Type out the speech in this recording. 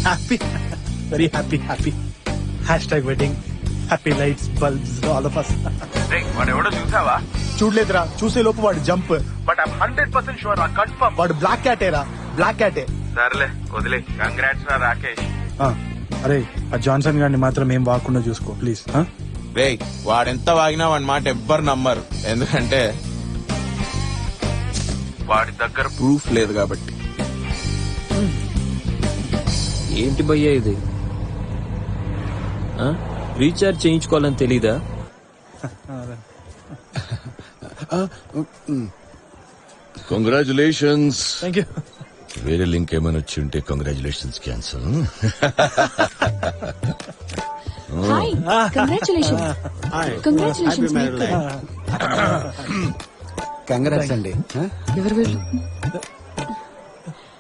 Happy, very happy. Hash wedding, happy lights, bulbs, all of us. వాడు ఎవడో చూసావా? చూడలేదురా, చూసే లోపు వాడు jump. But I'm 100% sure, confirm. వాడు బ్లాక్ క్యాటేరా, బ్లాక్ క్యాటే. సర్లే వదిలే. కంగ్రాట్స్ రా రాకేష్. అరే ఆ జాన్సన్ గారిని మాత్రం ఏం వాకుండా చూసుకో ప్లీజ్. రేయ్ వాడెంత వాగినా వాడి మాట ఎవ్వరు నమ్మరు, ఎందుకంటే వాడి దగ్గర ప్రూఫ్ లేదు కాబట్టి. ఏంటి భయ్యా ఇది? రీఛార్జ్ చేయించుకోవాలని తెలీదా? కంగ్రాచులేషన్స్. Thank you. వేరే లింక్ ఏమైనా వచ్చి ఉంటే congratulations cancel. Hi, congratulations. Congratulations. Congrats అండి. ఎవరు వీళ్ళు?